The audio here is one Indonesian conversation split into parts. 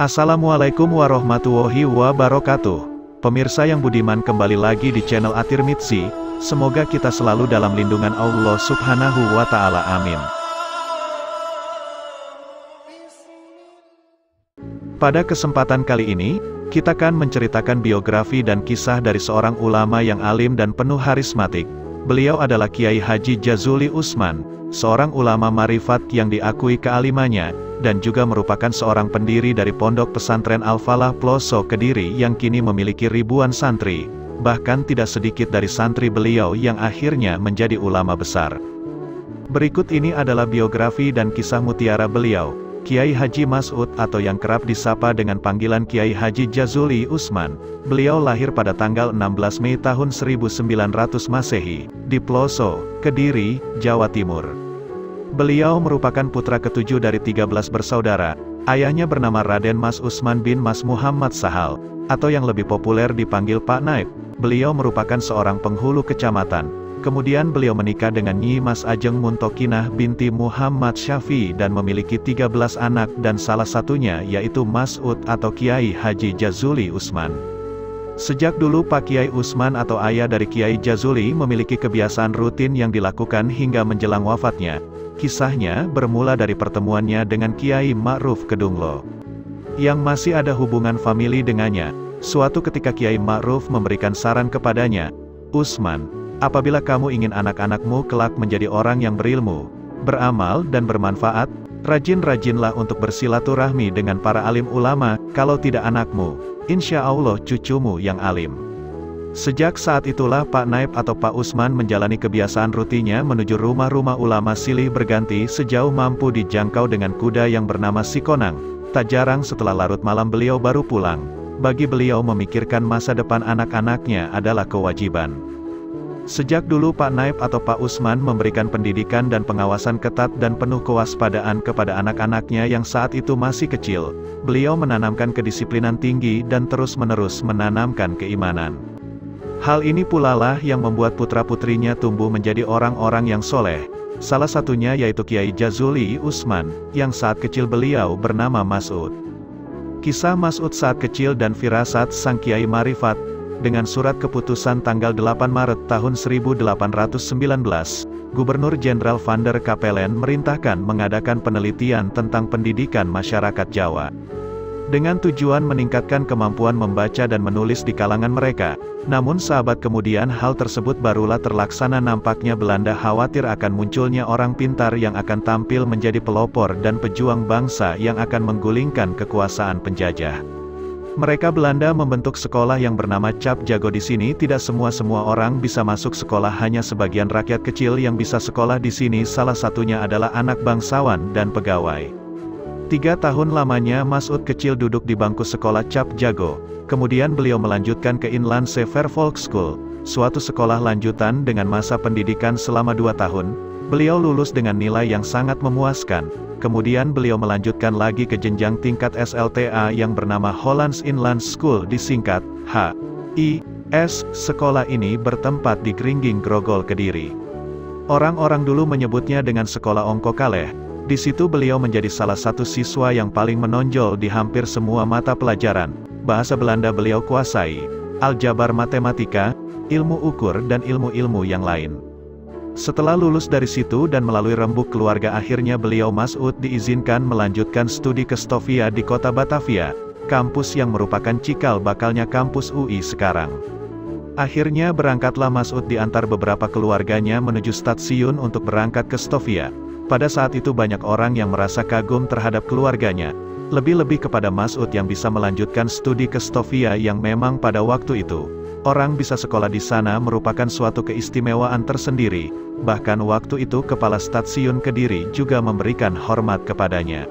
Assalamualaikum warahmatullahi wabarakatuh. Pemirsa yang budiman, kembali lagi di channel At-Tirmidzi. Semoga kita selalu dalam lindungan Allah Subhanahu wa Ta'ala. Amin. Pada kesempatan kali ini, kita akan menceritakan biografi dan kisah dari seorang ulama yang alim dan penuh harismatik. Beliau adalah Kiai Haji Jazuli Usman, seorang ulama marifat yang diakui kealimannya, dan juga merupakan seorang pendiri dari Pondok Pesantren Al-Falah Ploso Kediri yang kini memiliki ribuan santri. Bahkan tidak sedikit dari santri beliau yang akhirnya menjadi ulama besar. Berikut ini adalah biografi dan kisah mutiara beliau, Kiai Haji Mas'ud, atau yang kerap disapa dengan panggilan Kiai Haji Jazuli Usman. Beliau lahir pada tanggal 16 Mei tahun 1900 Masehi, di Ploso, Kediri, Jawa Timur. Beliau merupakan putra ketujuh dari 13 bersaudara. Ayahnya bernama Raden Mas Usman bin Mas Muhammad Sahal, atau yang lebih populer dipanggil Pak Naib. Beliau merupakan seorang penghulu kecamatan. Kemudian beliau menikah dengan Nyi Mas Ajeng Muntokinah binti Muhammad Syafi dan memiliki 13 anak, dan salah satunya yaitu Mas'ud atau Kiai Haji Jazuli Usman. Sejak dulu Pak Kiai Usman atau ayah dari Kiai Jazuli memiliki kebiasaan rutin yang dilakukan hingga menjelang wafatnya. Kisahnya bermula dari pertemuannya dengan Kiai Ma'ruf Kedunglo, yang masih ada hubungan famili dengannya. Suatu ketika Kiai Ma'ruf memberikan saran kepadanya, "Usman, apabila kamu ingin anak-anakmu kelak menjadi orang yang berilmu, beramal dan bermanfaat, rajin-rajinlah untuk bersilaturahmi dengan para alim ulama, kalau tidak anakmu, insya Allah cucumu yang alim." Sejak saat itulah Pak Naib atau Pak Usman menjalani kebiasaan rutinnya menuju rumah-rumah ulama silih berganti sejauh mampu dijangkau dengan kuda yang bernama Sikonang. Tak jarang setelah larut malam beliau baru pulang. Bagi beliau memikirkan masa depan anak-anaknya adalah kewajiban. Sejak dulu Pak Naib atau Pak Usman memberikan pendidikan dan pengawasan ketat dan penuh kewaspadaan kepada anak-anaknya yang saat itu masih kecil. Beliau menanamkan kedisiplinan tinggi dan terus-menerus menanamkan keimanan. Hal ini pula lah yang membuat putra-putrinya tumbuh menjadi orang-orang yang soleh. Salah satunya yaitu Kiai Jazuli Usman, yang saat kecil beliau bernama Mas'ud. Kisah Mas'ud saat kecil dan firasat sang Kiai Marifat. Dengan surat keputusan tanggal 8 Maret tahun 1819, Gubernur Jenderal Van der Capellen merintahkan mengadakan penelitian tentang pendidikan masyarakat Jawa, dengan tujuan meningkatkan kemampuan membaca dan menulis di kalangan mereka. Namun seabad kemudian hal tersebut barulah terlaksana. Nampaknya Belanda khawatir akan munculnya orang pintar yang akan tampil menjadi pelopor dan pejuang bangsa yang akan menggulingkan kekuasaan penjajah. Mereka Belanda membentuk sekolah yang bernama Cap Jago. Di sini tidak semua orang bisa masuk sekolah, hanya sebagian rakyat kecil yang bisa sekolah di sini. Salah satunya adalah anak bangsawan dan pegawai. 3 tahun lamanya Mas'ud kecil duduk di bangku sekolah Cap Jago. Kemudian beliau melanjutkan ke Inlandse Vervolkschool, suatu sekolah lanjutan dengan masa pendidikan selama 2 tahun. Beliau lulus dengan nilai yang sangat memuaskan. Kemudian beliau melanjutkan lagi ke jenjang tingkat SLTA yang bernama Hollands Inland School, disingkat HIS. Sekolah ini bertempat di Gringging Grogol, Kediri. Orang-orang dulu menyebutnya dengan sekolah Ongko Kaleh. Di situ beliau menjadi salah satu siswa yang paling menonjol di hampir semua mata pelajaran. Bahasa Belanda beliau kuasai, aljabar, matematika, ilmu ukur dan ilmu-ilmu yang lain. Setelah lulus dari situ dan melalui rembuk keluarga, akhirnya beliau Mas'ud diizinkan melanjutkan studi ke Stovia di kota Batavia, kampus yang merupakan cikal bakalnya kampus UI sekarang. Akhirnya berangkatlah Mas'ud diantar beberapa keluarganya menuju stasiun untuk berangkat ke Stovia. Pada saat itu banyak orang yang merasa kagum terhadap keluarganya, lebih-lebih kepada Mas'ud yang bisa melanjutkan studi ke Stovia yang memang pada waktu itu, orang bisa sekolah di sana merupakan suatu keistimewaan tersendiri. Bahkan waktu itu Kepala Stasiun Kediri juga memberikan hormat kepadanya.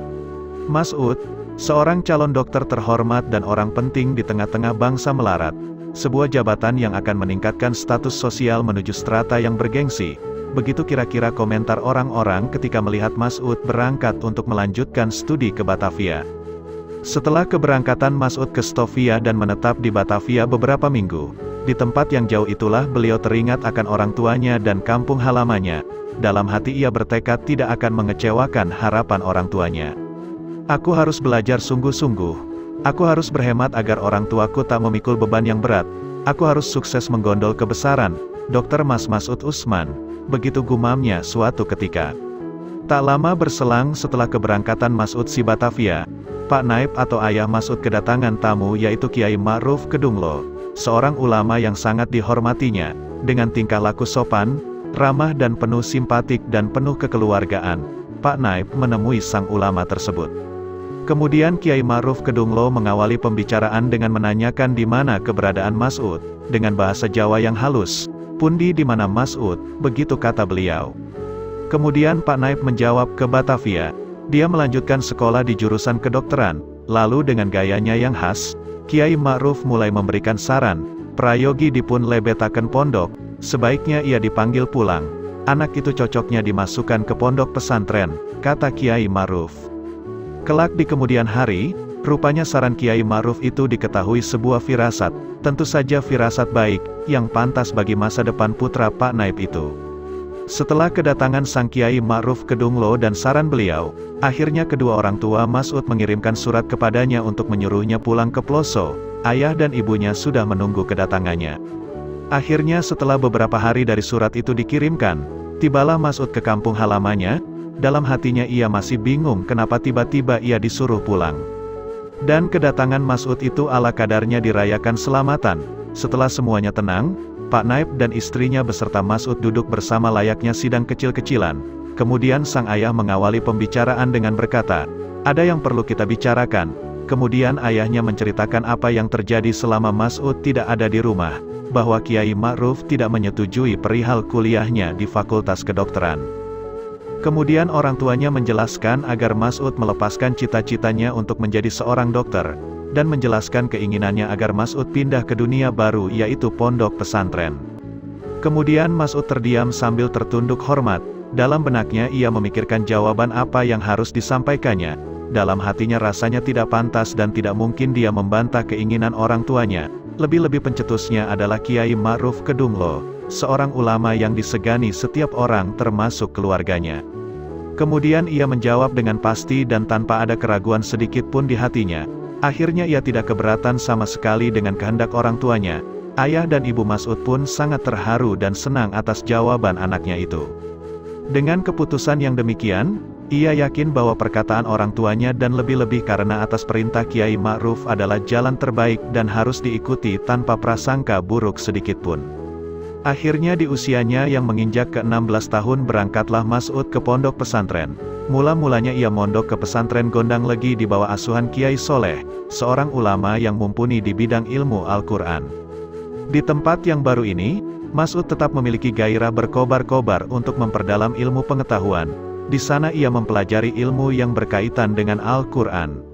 Mas'ud, seorang calon dokter terhormat dan orang penting di tengah-tengah bangsa melarat. Sebuah jabatan yang akan meningkatkan status sosial menuju strata yang bergengsi. Begitu kira-kira komentar orang-orang ketika melihat Mas'ud berangkat untuk melanjutkan studi ke Batavia. Setelah keberangkatan Mas'ud ke Stovia dan menetap di Batavia beberapa minggu, di tempat yang jauh itulah beliau teringat akan orang tuanya dan kampung halamannya. Dalam hati ia bertekad tidak akan mengecewakan harapan orang tuanya. "Aku harus belajar sungguh-sungguh. Aku harus berhemat agar orang tuaku tak memikul beban yang berat. Aku harus sukses menggondol kebesaran, Dr. Mas'ud Usman, begitu gumamnya suatu ketika. Tak lama berselang setelah keberangkatan Mas'ud si Batavia, Pak Naib atau ayah Mas'ud kedatangan tamu yaitu Kiai Ma'ruf Kedunglo, seorang ulama yang sangat dihormatinya, dengan tingkah laku sopan, ramah dan penuh simpatik dan penuh kekeluargaan. Pak Naib menemui sang ulama tersebut. Kemudian Kiai Ma'ruf Kedunglo mengawali pembicaraan dengan menanyakan di mana keberadaan Mas'ud, dengan bahasa Jawa yang halus. "Pundi di mana Mas'ud?" begitu kata beliau. Kemudian Pak Naib menjawab, "Ke Batavia." Dia melanjutkan sekolah di jurusan kedokteran. Lalu dengan gayanya yang khas, Kiai Ma'ruf mulai memberikan saran, "Prayogi dipun lebetaken pondok, sebaiknya ia dipanggil pulang. Anak itu cocoknya dimasukkan ke pondok pesantren," kata Kiai Ma'ruf. Kelak di kemudian hari, rupanya saran Kiai Ma'ruf itu diketahui sebuah firasat, tentu saja firasat baik, yang pantas bagi masa depan putra Pak Naib itu. Setelah kedatangan sang Kiai Ma'ruf Kedunglo dan saran beliau, akhirnya kedua orang tua Mas'ud mengirimkan surat kepadanya untuk menyuruhnya pulang ke Ploso. Ayah dan ibunya sudah menunggu kedatangannya. Akhirnya setelah beberapa hari dari surat itu dikirimkan, tibalah Mas'ud ke kampung halamannya. Dalam hatinya ia masih bingung kenapa tiba-tiba ia disuruh pulang. Dan kedatangan Mas'ud itu ala kadarnya dirayakan selamatan. Setelah semuanya tenang, Pak Naib dan istrinya beserta Mas'ud duduk bersama layaknya sidang kecil-kecilan. Kemudian sang ayah mengawali pembicaraan dengan berkata, "Ada yang perlu kita bicarakan." Kemudian ayahnya menceritakan apa yang terjadi selama Mas'ud tidak ada di rumah, bahwa Kiai Ma'ruf tidak menyetujui perihal kuliahnya di Fakultas Kedokteran. Kemudian orang tuanya menjelaskan agar Mas'ud melepaskan cita-citanya untuk menjadi seorang dokter, dan menjelaskan keinginannya agar Mas'ud pindah ke dunia baru yaitu pondok pesantren. Kemudian Mas'ud terdiam sambil tertunduk hormat. Dalam benaknya ia memikirkan jawaban apa yang harus disampaikannya. Dalam hatinya rasanya tidak pantas dan tidak mungkin dia membantah keinginan orang tuanya. Lebih-lebih pencetusnya adalah Kiai Ma'ruf Kedunglo, seorang ulama yang disegani setiap orang termasuk keluarganya. Kemudian ia menjawab dengan pasti dan tanpa ada keraguan sedikit pun di hatinya. Akhirnya ia tidak keberatan sama sekali dengan kehendak orang tuanya. Ayah dan ibu Mas'ud pun sangat terharu dan senang atas jawaban anaknya itu. Dengan keputusan yang demikian, ia yakin bahwa perkataan orang tuanya dan lebih-lebih karena atas perintah Kiai Ma'ruf adalah jalan terbaik dan harus diikuti tanpa prasangka buruk sedikitpun. Akhirnya di usianya yang menginjak ke-16 tahun berangkatlah Mas'ud ke pondok pesantren. Mula-mulanya ia mondok ke pesantren Gondang Legi di bawah asuhan Kiai Soleh, seorang ulama yang mumpuni di bidang ilmu Al-Quran. Di tempat yang baru ini, Mas'ud tetap memiliki gairah berkobar-kobar untuk memperdalam ilmu pengetahuan. Di sana ia mempelajari ilmu yang berkaitan dengan Al-Quran,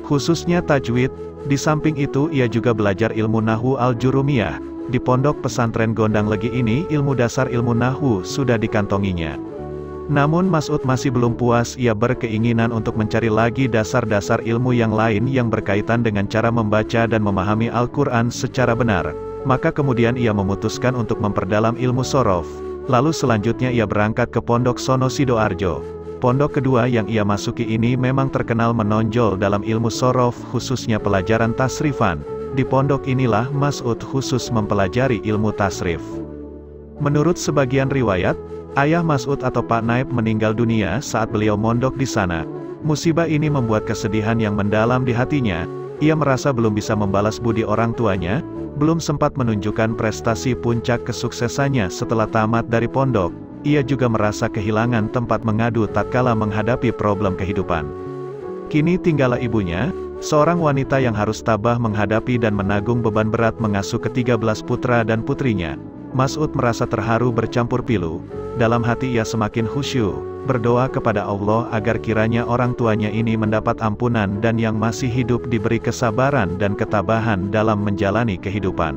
khususnya tajwid. Di samping itu ia juga belajar ilmu Nahwu Al-Jurumiyah. Di pondok pesantren Gondang Legi ini ilmu dasar ilmu Nahwu sudah dikantonginya. Namun Mas'ud masih belum puas, ia berkeinginan untuk mencari lagi dasar-dasar ilmu yang lain yang berkaitan dengan cara membaca dan memahami Al-Quran secara benar. Maka kemudian ia memutuskan untuk memperdalam ilmu sorof. Lalu selanjutnya ia berangkat ke pondok Sono Sidoarjo. Pondok kedua yang ia masuki ini memang terkenal menonjol dalam ilmu sorof, khususnya pelajaran tasrifan. Di pondok inilah Mas'ud khusus mempelajari ilmu tasrif. Menurut sebagian riwayat, ayah Mas'ud atau Pak Naib meninggal dunia saat beliau mondok di sana. Musibah ini membuat kesedihan yang mendalam di hatinya. Ia merasa belum bisa membalas budi orang tuanya, belum sempat menunjukkan prestasi puncak kesuksesannya setelah tamat dari pondok. Ia juga merasa kehilangan tempat mengadu tatkala menghadapi problem kehidupan. Kini tinggallah ibunya, seorang wanita yang harus tabah menghadapi dan menanggung beban berat mengasuh ke-13 putra dan putrinya. Mas'ud merasa terharu bercampur pilu. Dalam hati ia semakin khusyuk, berdoa kepada Allah agar kiranya orang tuanya ini mendapat ampunan dan yang masih hidup diberi kesabaran dan ketabahan dalam menjalani kehidupan.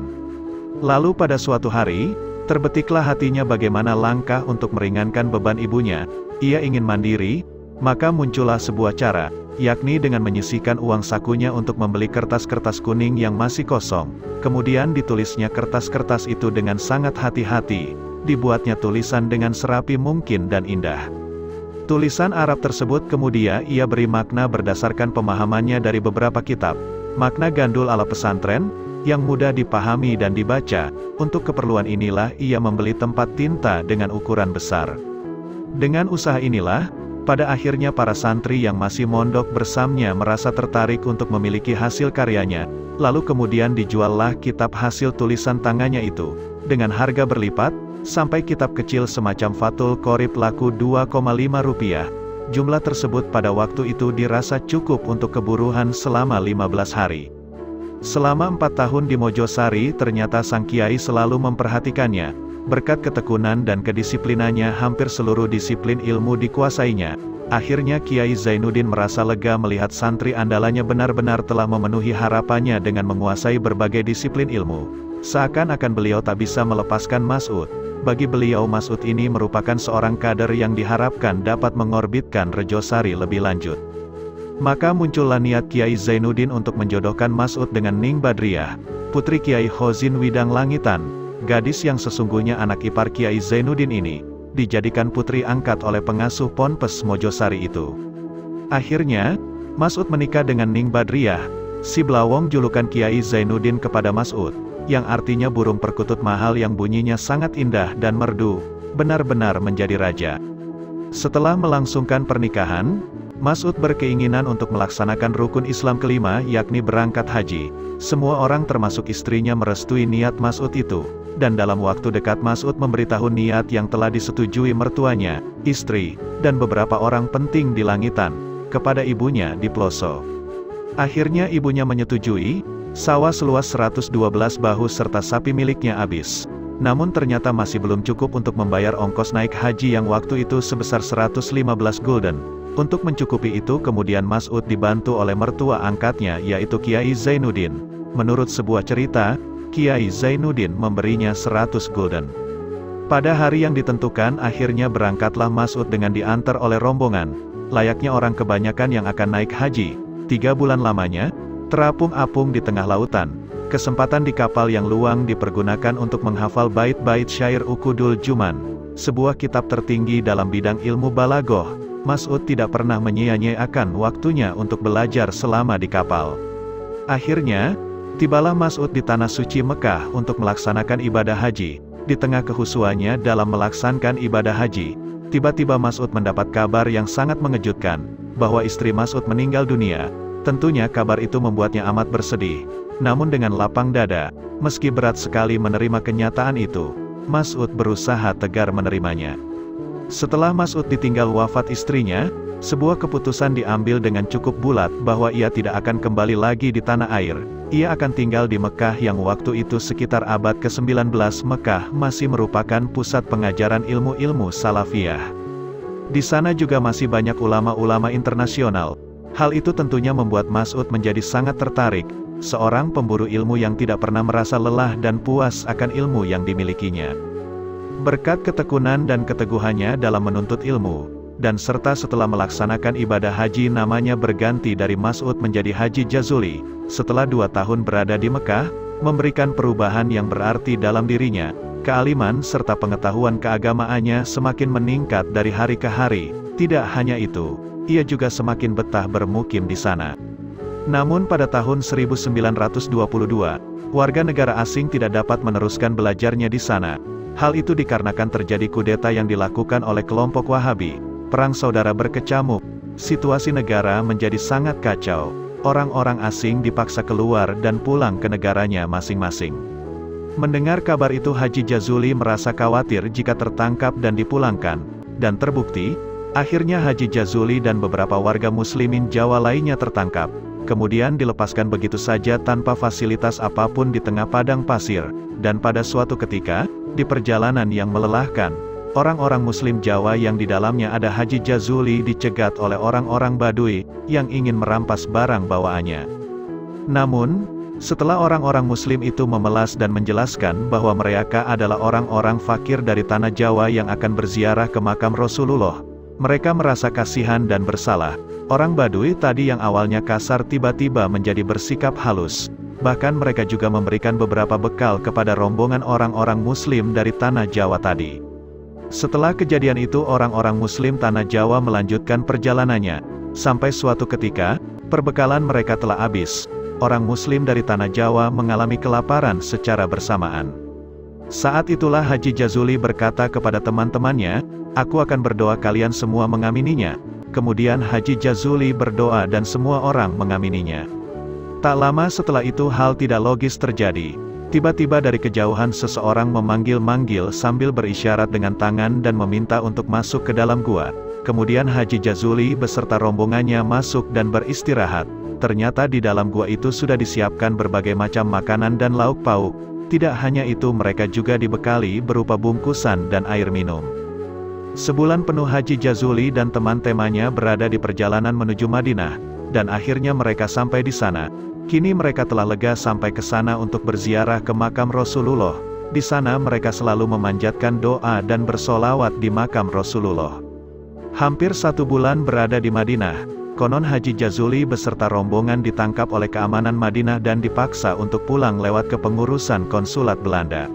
Lalu pada suatu hari, terbetiklah hatinya bagaimana langkah untuk meringankan beban ibunya. Ia ingin mandiri, maka muncullah sebuah cara, yakni dengan menyisihkan uang sakunya untuk membeli kertas-kertas kuning yang masih kosong. Kemudian ditulisnya kertas-kertas itu dengan sangat hati-hati, dibuatnya tulisan dengan serapi mungkin dan indah. Tulisan Arab tersebut kemudian ia beri makna berdasarkan pemahamannya dari beberapa kitab. Makna gandul ala pesantren, yang mudah dipahami dan dibaca. Untuk keperluan inilah ia membeli tempat tinta dengan ukuran besar. Dengan usaha inilah, pada akhirnya para santri yang masih mondok bersamanya merasa tertarik untuk memiliki hasil karyanya, lalu kemudian dijuallah kitab hasil tulisan tangannya itu, dengan harga berlipat, sampai kitab kecil semacam Fathul Qorib laku Rp2,5. Jumlah tersebut pada waktu itu dirasa cukup untuk keburuhan selama 15 hari. Selama 4 tahun di Mojosari ternyata sang kiai selalu memperhatikannya. Berkat ketekunan dan kedisiplinannya hampir seluruh disiplin ilmu dikuasainya. Akhirnya Kiai Zainuddin merasa lega melihat santri andalannya benar-benar telah memenuhi harapannya dengan menguasai berbagai disiplin ilmu. Seakan-akan beliau tak bisa melepaskan Mas'ud. Bagi beliau Mas'ud ini merupakan seorang kader yang diharapkan dapat mengorbitkan Rejosari lebih lanjut. Maka muncullah niat Kiai Zainuddin untuk menjodohkan Mas'ud dengan Ning Badriah, putri Kiai Khozin Widang Langitan. Gadis yang sesungguhnya anak ipar Kiai Zainuddin ini, dijadikan putri angkat oleh pengasuh Ponpes Mojosari itu. Akhirnya, Mas'ud menikah dengan Ning Badriah, si Blawong julukan Kiai Zainuddin kepada Mas'ud, yang artinya burung perkutut mahal yang bunyinya sangat indah dan merdu, benar-benar menjadi raja. Setelah melangsungkan pernikahan, Mas'ud berkeinginan untuk melaksanakan rukun Islam kelima yakni berangkat haji. Semua orang termasuk istrinya merestui niat Mas'ud itu, dan dalam waktu dekat Mas'ud memberitahu niat yang telah disetujui mertuanya, istri, dan beberapa orang penting di Langitan, kepada ibunya di Ploso. Akhirnya ibunya menyetujui, sawah seluas 112 bahu serta sapi miliknya habis. Namun ternyata masih belum cukup untuk membayar ongkos naik haji yang waktu itu sebesar 115 gulden. Untuk mencukupi itu kemudian Mas'ud dibantu oleh mertua angkatnya yaitu Kiai Zainuddin. Menurut sebuah cerita, Kiai Zainuddin memberinya 100 gulden. Pada hari yang ditentukan akhirnya berangkatlah Mas'ud dengan diantar oleh rombongan. Layaknya orang kebanyakan yang akan naik haji, 3 bulan lamanya, terapung-apung di tengah lautan. Kesempatan di kapal yang luang dipergunakan untuk menghafal bait-bait syair Ukudul Juman, sebuah kitab tertinggi dalam bidang ilmu balaghah. Mas'ud tidak pernah menyia-nyiakan waktunya untuk belajar selama di kapal. Akhirnya, tibalah Mas'ud di Tanah Suci Mekah untuk melaksanakan ibadah haji. Di tengah kehusuannya dalam melaksanakan ibadah haji, tiba-tiba Mas'ud mendapat kabar yang sangat mengejutkan, bahwa istri Mas'ud meninggal dunia. Tentunya kabar itu membuatnya amat bersedih. Namun dengan lapang dada, meski berat sekali menerima kenyataan itu, Mas'ud berusaha tegar menerimanya. Setelah Mas'ud ditinggal wafat istrinya, sebuah keputusan diambil dengan cukup bulat bahwa ia tidak akan kembali lagi di tanah air. Ia akan tinggal di Mekah yang waktu itu sekitar abad ke-19. Mekah masih merupakan pusat pengajaran ilmu-ilmu salafiyah. Di sana juga masih banyak ulama-ulama internasional. Hal itu tentunya membuat Mas'ud menjadi sangat tertarik, seorang pemburu ilmu yang tidak pernah merasa lelah dan puas akan ilmu yang dimilikinya. Berkat ketekunan dan keteguhannya dalam menuntut ilmu, dan serta setelah melaksanakan ibadah haji namanya berganti dari Mas'ud menjadi Haji Jazuli, setelah 2 tahun berada di Mekah, memberikan perubahan yang berarti dalam dirinya, kealiman serta pengetahuan keagamaannya semakin meningkat dari hari ke hari. Tidak hanya itu, ia juga semakin betah bermukim di sana. Namun pada tahun 1922, warga negara asing tidak dapat meneruskan belajarnya di sana. Hal itu dikarenakan terjadi kudeta yang dilakukan oleh kelompok Wahabi. Perang saudara berkecamuk, situasi negara menjadi sangat kacau. Orang-orang asing dipaksa keluar dan pulang ke negaranya masing-masing. Mendengar kabar itu Haji Jazuli merasa khawatir jika tertangkap dan dipulangkan. Dan terbukti, akhirnya Haji Jazuli dan beberapa warga muslimin Jawa lainnya tertangkap. Kemudian dilepaskan begitu saja tanpa fasilitas apapun di tengah padang pasir. Dan pada suatu ketika, di perjalanan yang melelahkan, orang-orang muslim Jawa yang di dalamnya ada Haji Jazuli dicegat oleh orang-orang Baduy, yang ingin merampas barang bawaannya. Namun, setelah orang-orang muslim itu memelas dan menjelaskan bahwa mereka adalah orang-orang fakir dari tanah Jawa yang akan berziarah ke makam Rasulullah, mereka merasa kasihan dan bersalah. Orang Baduy tadi yang awalnya kasar tiba-tiba menjadi bersikap halus. Bahkan mereka juga memberikan beberapa bekal kepada rombongan orang-orang muslim dari tanah Jawa tadi. Setelah kejadian itu orang-orang muslim tanah Jawa melanjutkan perjalanannya. Sampai suatu ketika, perbekalan mereka telah habis. orang Muslim dari Tanah Jawa mengalami kelaparan secara bersamaan. Saat itulah Haji Jazuli berkata kepada teman-temannya, "Aku akan berdoa, kalian semua mengamininya." Kemudian Haji Jazuli berdoa dan semua orang mengamininya. Tak lama setelah itu hal tidak logis terjadi. Tiba-tiba dari kejauhan seseorang memanggil-manggil sambil berisyarat dengan tangan dan meminta untuk masuk ke dalam gua. Kemudian Haji Jazuli beserta rombongannya masuk dan beristirahat. Ternyata di dalam gua itu sudah disiapkan berbagai macam makanan dan lauk pauk. Tidak hanya itu, mereka juga dibekali berupa bungkusan dan air minum. Sebulan penuh Haji Jazuli dan teman-temannya berada di perjalanan menuju Madinah, dan akhirnya mereka sampai di sana. Kini mereka telah lega sampai ke sana untuk berziarah ke makam Rasulullah. Di sana mereka selalu memanjatkan doa dan bersolawat di makam Rasulullah. Hampir 1 bulan berada di Madinah, konon Haji Jazuli beserta rombongan ditangkap oleh keamanan Madinah dan dipaksa untuk pulang lewat kepengurusan konsulat Belanda.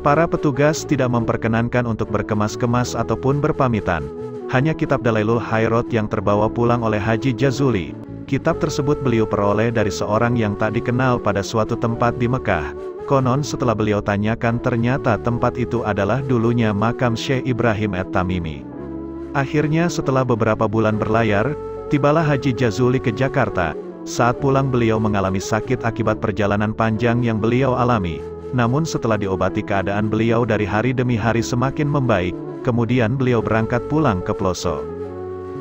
Para petugas tidak memperkenankan untuk berkemas-kemas ataupun berpamitan. Hanya kitab Dalailul Khairat yang terbawa pulang oleh Haji Jazuli. Kitab tersebut beliau peroleh dari seorang yang tak dikenal pada suatu tempat di Mekah. Konon setelah beliau tanyakan, ternyata tempat itu adalah dulunya makam Syekh Ibrahim at-Tamimi. Akhirnya setelah beberapa bulan berlayar, tibalah Haji Jazuli ke Jakarta. Saat pulang beliau mengalami sakit akibat perjalanan panjang yang beliau alami. Namun setelah diobati, keadaan beliau dari hari demi hari semakin membaik. Kemudian beliau berangkat pulang ke Ploso.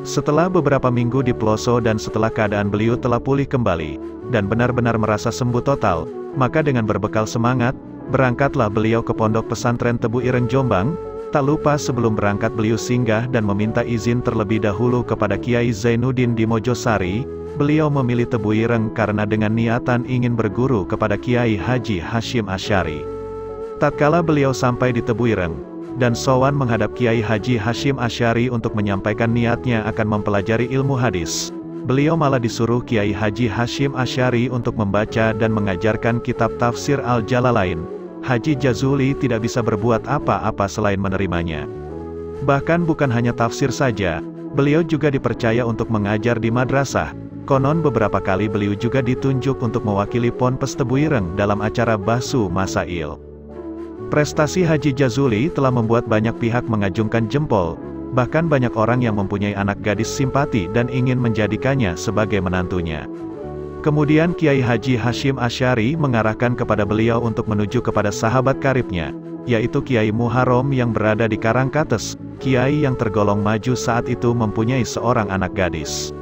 Setelah beberapa minggu di Ploso dan setelah keadaan beliau telah pulih kembali, dan benar-benar merasa sembuh total, maka dengan berbekal semangat, berangkatlah beliau ke Pondok Pesantren Tebu Ireng Jombang. Tak lupa sebelum berangkat beliau singgah dan meminta izin terlebih dahulu kepada Kiai Zainuddin di Mojosari. Beliau memilih Tebu Ireng karena dengan niatan ingin berguru kepada Kiai Haji Hashim Asy'ari. Tatkala beliau sampai di Tebu Ireng, dan sowan menghadap Kiai Haji Hashim Asy'ari untuk menyampaikan niatnya akan mempelajari ilmu hadis, beliau malah disuruh Kiai Haji Hashim Asy'ari untuk membaca dan mengajarkan kitab tafsir Al-Jalalain. Haji Jazuli tidak bisa berbuat apa-apa selain menerimanya. Bahkan bukan hanya tafsir saja, beliau juga dipercaya untuk mengajar di madrasah. Konon beberapa kali beliau juga ditunjuk untuk mewakili Ponpes Tebu Ireng dalam acara Bahsu Masail. Prestasi Haji Jazuli telah membuat banyak pihak mengacungkan jempol, bahkan banyak orang yang mempunyai anak gadis simpati dan ingin menjadikannya sebagai menantunya. Kemudian Kiai Haji Hashim Asy'ari mengarahkan kepada beliau untuk menuju kepada sahabat karibnya, yaitu Kiai Muharram yang berada di Karangkates. Kiai yang tergolong maju saat itu mempunyai seorang anak gadis.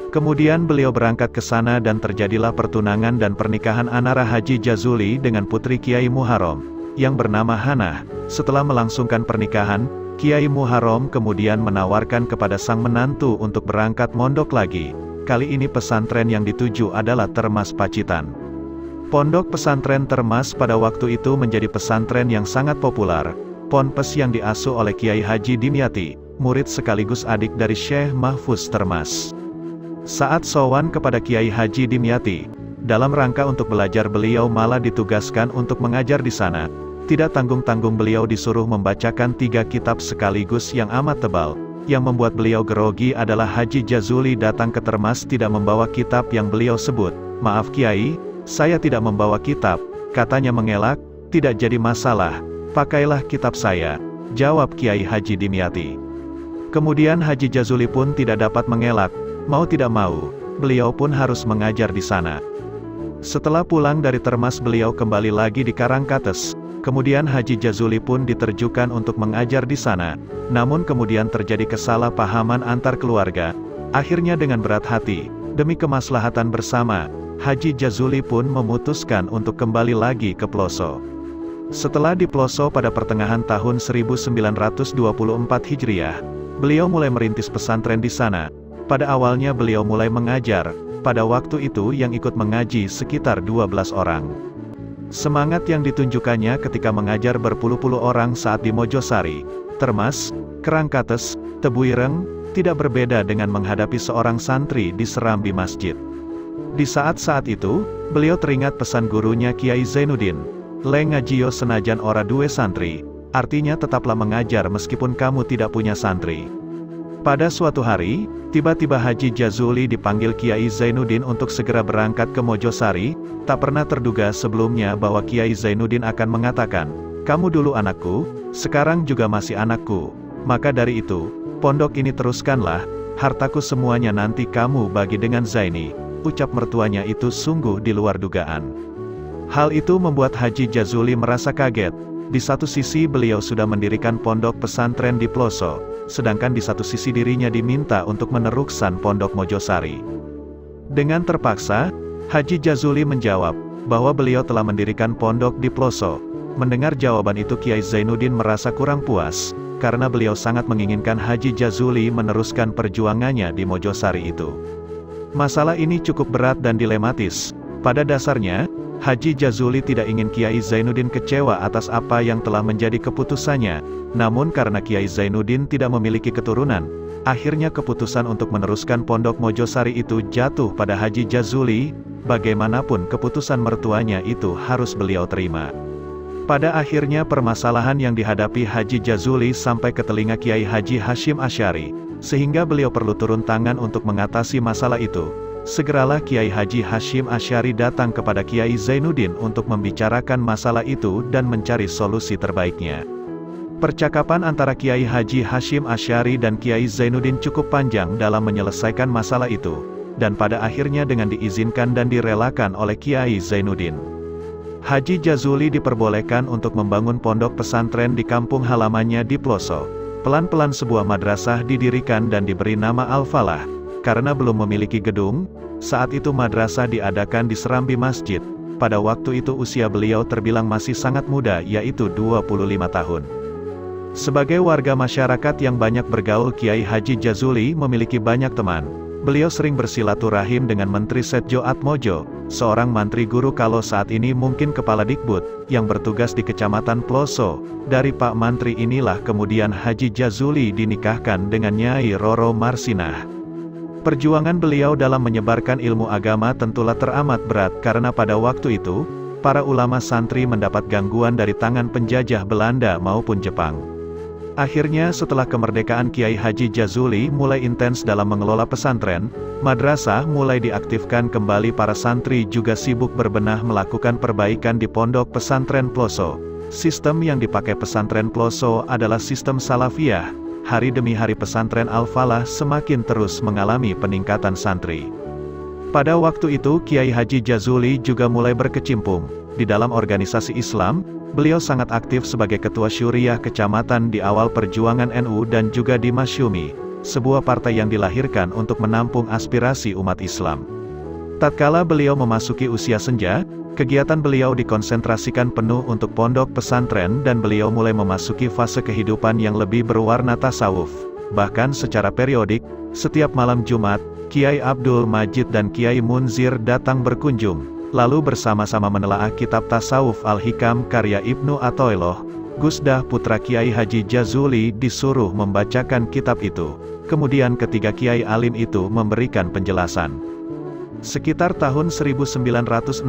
Kemudian beliau berangkat ke sana dan terjadilah pertunangan dan pernikahan antara Haji Jazuli dengan putri Kiai Muharram, yang bernama Hanah. Setelah melangsungkan pernikahan, Kiai Muharram kemudian menawarkan kepada sang menantu untuk berangkat mondok lagi. Kali ini pesantren yang dituju adalah Termas Pacitan. Pondok pesantren Termas pada waktu itu menjadi pesantren yang sangat populer. Ponpes yang diasuh oleh Kiai Haji Dimyati, murid sekaligus adik dari Syekh Mahfuz Termas. Saat sowan kepada Kiai Haji Dimyati, dalam rangka untuk belajar, beliau malah ditugaskan untuk mengajar di sana. Tidak tanggung-tanggung beliau disuruh membacakan 3 kitab sekaligus yang amat tebal. Yang membuat beliau grogi adalah Haji Jazuli datang ke Termas tidak membawa kitab yang beliau sebut. "Maaf Kiai, saya tidak membawa kitab," katanya mengelak. "Tidak jadi masalah, pakailah kitab saya," jawab Kiai Haji Dimyati. Kemudian Haji Jazuli pun tidak dapat mengelak. Mau tidak mau, beliau pun harus mengajar di sana. Setelah pulang dari Termas, beliau kembali lagi di Karangkates. Kemudian Haji Jazuli pun diterjukan untuk mengajar di sana. Namun kemudian terjadi kesalahpahaman antar keluarga. Akhirnya dengan berat hati, demi kemaslahatan bersama, Haji Jazuli pun memutuskan untuk kembali lagi ke Ploso. Setelah di Ploso pada pertengahan tahun 1924 Hijriah, beliau mulai merintis pesantren di sana. Pada awalnya beliau mulai mengajar. Pada waktu itu yang ikut mengaji sekitar 12 orang. Semangat yang ditunjukkannya ketika mengajar berpuluh-puluh orang saat di Mojosari, Termas, Karangkates, Tebu Ireng, tidak berbeda dengan menghadapi seorang santri diseram di masjid. Di saat-saat itu, beliau teringat pesan gurunya Kiai Zainuddin, "Le ngajio senajan ora duwe santri," artinya tetaplah mengajar meskipun kamu tidak punya santri. Pada suatu hari, tiba-tiba Haji Jazuli dipanggil Kiai Zainuddin untuk segera berangkat ke Mojosari. Tak pernah terduga sebelumnya bahwa Kiai Zainuddin akan mengatakan, "Kamu dulu anakku, sekarang juga masih anakku. Maka dari itu, pondok ini teruskanlah, hartaku semuanya nanti kamu bagi dengan Zaini." Ucap mertuanya itu sungguh di luar dugaan. Hal itu membuat Haji Jazuli merasa kaget. Di satu sisi beliau sudah mendirikan pondok pesantren di Ploso, sedangkan di satu sisi dirinya diminta untuk meneruskan pondok Mojosari. Dengan terpaksa, Haji Jazuli menjawab bahwa beliau telah mendirikan pondok di Ploso. Mendengar jawaban itu Kiai Zainuddin merasa kurang puas, karena beliau sangat menginginkan Haji Jazuli meneruskan perjuangannya di Mojosari itu. Masalah ini cukup berat dan dilematis. Pada dasarnya, Haji Jazuli tidak ingin Kiai Zainuddin kecewa atas apa yang telah menjadi keputusannya. Namun karena Kiai Zainuddin tidak memiliki keturunan, akhirnya keputusan untuk meneruskan pondok Mojosari itu jatuh pada Haji Jazuli. Bagaimanapun keputusan mertuanya itu harus beliau terima. Pada akhirnya permasalahan yang dihadapi Haji Jazuli sampai ke telinga Kiai Haji Hashim Asy'ari, sehingga beliau perlu turun tangan untuk mengatasi masalah itu. Segeralah Kiai Haji Hashim Asy'ari datang kepada Kiai Zainuddin untuk membicarakan masalah itu dan mencari solusi terbaiknya. Percakapan antara Kiai Haji Hashim Asy'ari dan Kiai Zainuddin cukup panjang dalam menyelesaikan masalah itu, dan pada akhirnya dengan diizinkan dan direlakan oleh Kiai Zainuddin, Haji Jazuli diperbolehkan untuk membangun pondok pesantren di kampung halamannya di Ploso. Pelan-pelan sebuah madrasah didirikan dan diberi nama Al-Falah. Karena belum memiliki gedung, saat itu madrasah diadakan di serambi masjid. Pada waktu itu usia beliau terbilang masih sangat muda, yaitu 25 tahun. Sebagai warga masyarakat yang banyak bergaul, Kiai Haji Jazuli memiliki banyak teman. Beliau sering bersilaturahim dengan Menteri Setjo Atmojo, seorang mantri guru kalau saat ini mungkin Kepala Dikbud, yang bertugas di Kecamatan Ploso. Dari Pak Mantri inilah kemudian Haji Jazuli dinikahkan dengan Nyai Roro Marsinah. Perjuangan beliau dalam menyebarkan ilmu agama tentulah teramat berat karena pada waktu itu, para ulama santri mendapat gangguan dari tangan penjajah Belanda maupun Jepang. Akhirnya setelah kemerdekaan Kiai Haji Jazuli mulai intens dalam mengelola pesantren, madrasah mulai diaktifkan kembali, para santri juga sibuk berbenah melakukan perbaikan di pondok pesantren Ploso. Sistem yang dipakai pesantren Ploso adalah sistem salafiyah. Hari demi hari pesantren Al-Falah semakin terus mengalami peningkatan santri. Pada waktu itu Kiai Haji Jazuli juga mulai berkecimpung di dalam organisasi Islam. Beliau sangat aktif sebagai ketua syuriah kecamatan di awal perjuangan NU dan juga di Masyumi, sebuah partai yang dilahirkan untuk menampung aspirasi umat Islam. Tatkala beliau memasuki usia senja, kegiatan beliau dikonsentrasikan penuh untuk pondok pesantren dan beliau mulai memasuki fase kehidupan yang lebih berwarna tasawuf. Bahkan secara periodik, setiap malam Jumat, Kiai Abdul Majid dan Kiai Munzir datang berkunjung, lalu bersama-sama menelaah kitab Tasawuf Al-Hikam karya Ibnu Athaillah. Gusdah putra Kiai Haji Jazuli disuruh membacakan kitab itu. Kemudian ketiga Kiai alim itu memberikan penjelasan. Sekitar tahun 1968,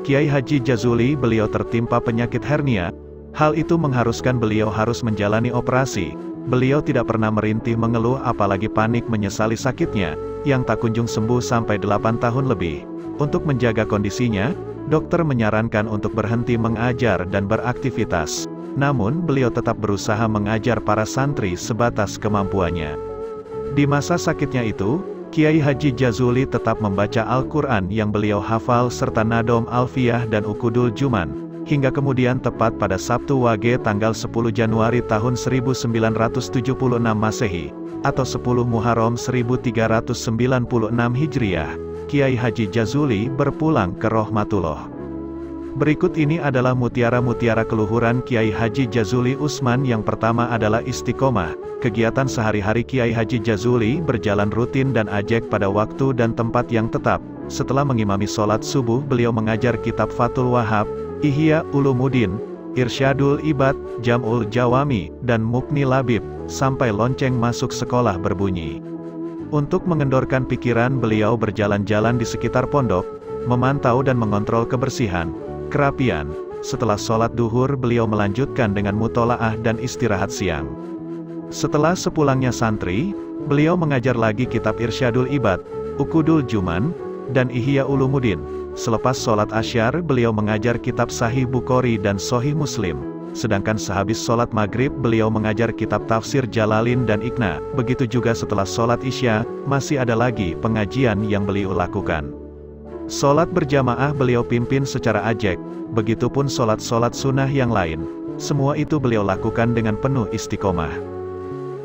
Kiai Haji Jazuli beliau tertimpa penyakit hernia. Hal itu mengharuskan beliau harus menjalani operasi. Beliau tidak pernah merintih mengeluh apalagi panik menyesali sakitnya, yang tak kunjung sembuh sampai 8 tahun lebih. Untuk menjaga kondisinya, dokter menyarankan untuk berhenti mengajar dan beraktivitas. Namun beliau tetap berusaha mengajar para santri sebatas kemampuannya. Di masa sakitnya itu, Kiai Haji Jazuli tetap membaca Al-Quran yang beliau hafal serta Nadom Alfiyah dan Ukudul Juman, hingga kemudian tepat pada Sabtu Wage tanggal 10 Januari tahun 1976 Masehi, atau 10 Muharram 1396 Hijriah, Kiai Haji Jazuli berpulang ke Rahmatullah. Berikut ini adalah mutiara-mutiara keluhuran Kiai Haji Jazuli Usman. Yang pertama adalah istiqomah. Kegiatan sehari-hari Kiai Haji Jazuli berjalan rutin dan ajek pada waktu dan tempat yang tetap. Setelah mengimami sholat subuh, beliau mengajar kitab Fathul Wahhab, Ihya Ulumuddin, Irsyadul Ibad, Jam'ul Jawami, dan Mughni Labib, sampai lonceng masuk sekolah berbunyi. Untuk mengendorkan pikiran, beliau berjalan-jalan di sekitar pondok, memantau dan mengontrol kebersihan, kerapian. Setelah sholat duhur beliau melanjutkan dengan mutolaah dan istirahat siang. Setelah sepulangnya santri, beliau mengajar lagi kitab Irsyadul Ibad, Uqudul Juman, dan Ihya Ulumuddin. Selepas sholat Asyar beliau mengajar kitab Sahih Bukhari dan Sahih Muslim. Sedangkan sehabis sholat maghrib beliau mengajar kitab tafsir Jalalin dan Iqna. Begitu juga setelah sholat Isya, masih ada lagi pengajian yang beliau lakukan. Sholat berjamaah beliau pimpin secara ajek, begitupun sholat-sholat sunnah yang lain. Semua itu beliau lakukan dengan penuh istiqomah.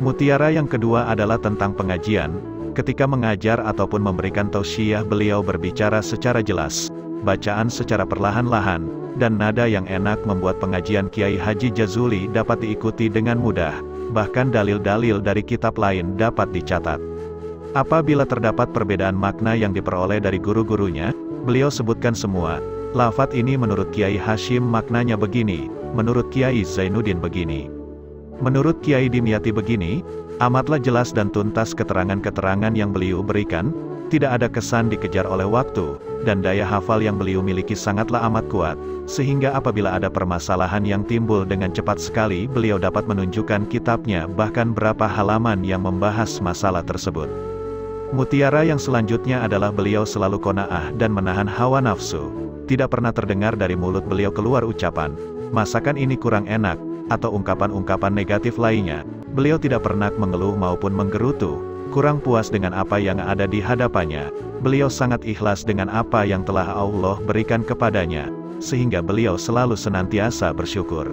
Mutiara yang kedua adalah tentang pengajian. Ketika mengajar ataupun memberikan tausiah beliau berbicara secara jelas, bacaan secara perlahan-lahan, dan nada yang enak membuat pengajian Kiai Haji Jazuli dapat diikuti dengan mudah, bahkan dalil-dalil dari kitab lain dapat dicatat. Apabila terdapat perbedaan makna yang diperoleh dari guru-gurunya, beliau sebutkan semua. Lafadz ini menurut Kiai Hashim maknanya begini, menurut Kiai Zainuddin begini. Menurut Kiai Dimyati begini, amatlah jelas dan tuntas keterangan-keterangan yang beliau berikan, tidak ada kesan dikejar oleh waktu, dan daya hafal yang beliau miliki sangatlah amat kuat, sehingga apabila ada permasalahan yang timbul dengan cepat sekali beliau dapat menunjukkan kitabnya bahkan berapa halaman yang membahas masalah tersebut. Mutiara yang selanjutnya adalah beliau selalu qanaah dan menahan hawa nafsu. Tidak pernah terdengar dari mulut beliau keluar ucapan, masakan ini kurang enak, atau ungkapan-ungkapan negatif lainnya. Beliau tidak pernah mengeluh maupun menggerutu, kurang puas dengan apa yang ada di hadapannya. Beliau sangat ikhlas dengan apa yang telah Allah berikan kepadanya, sehingga beliau selalu senantiasa bersyukur.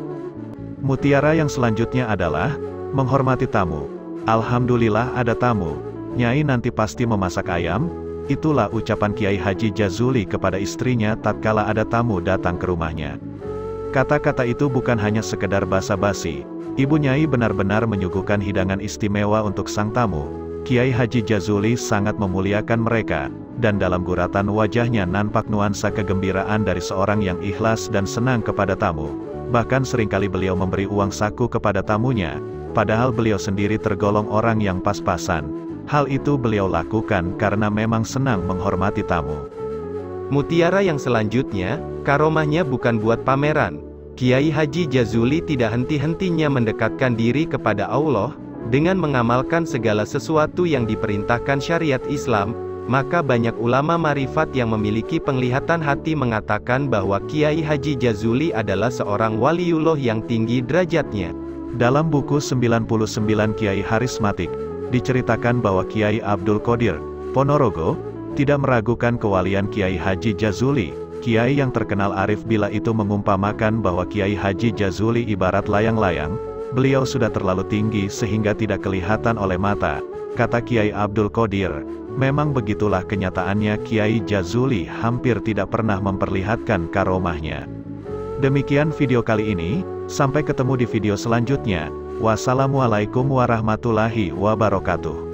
Mutiara yang selanjutnya adalah menghormati tamu. Alhamdulillah ada tamu. Nyai nanti pasti memasak ayam. Itulah ucapan Kiai Haji Jazuli kepada istrinya tatkala ada tamu datang ke rumahnya. Kata-kata itu bukan hanya sekedar basa-basi. Ibu Nyai benar-benar menyuguhkan hidangan istimewa untuk sang tamu. Kiai Haji Jazuli sangat memuliakan mereka, dan dalam guratan wajahnya nampak nuansa kegembiraan dari seorang yang ikhlas dan senang kepada tamu. Bahkan seringkali beliau memberi uang saku kepada tamunya, padahal beliau sendiri tergolong orang yang pas-pasan. Hal itu beliau lakukan karena memang senang menghormati tamu. Mutiara yang selanjutnya, karomahnya bukan buat pameran. Kiai Haji Jazuli tidak henti-hentinya mendekatkan diri kepada Allah, dengan mengamalkan segala sesuatu yang diperintahkan syariat Islam, maka banyak ulama marifat yang memiliki penglihatan hati mengatakan bahwa Kiai Haji Jazuli adalah seorang waliullah yang tinggi derajatnya. Dalam buku 99 Kiai Harismatik, diceritakan bahwa Kiai Abdul Qadir Ponorogo tidak meragukan kewalian Kiai Haji Jazuli. Kiai yang terkenal arif bila itu mengumpamakan bahwa Kiai Haji Jazuli ibarat layang-layang, beliau sudah terlalu tinggi sehingga tidak kelihatan oleh mata. Kata Kiai Abdul Qadir, memang begitulah kenyataannya. Kiai Jazuli hampir tidak pernah memperlihatkan karomahnya. Demikian video kali ini, sampai ketemu di video selanjutnya. Wassalamualaikum warahmatullahi wabarakatuh.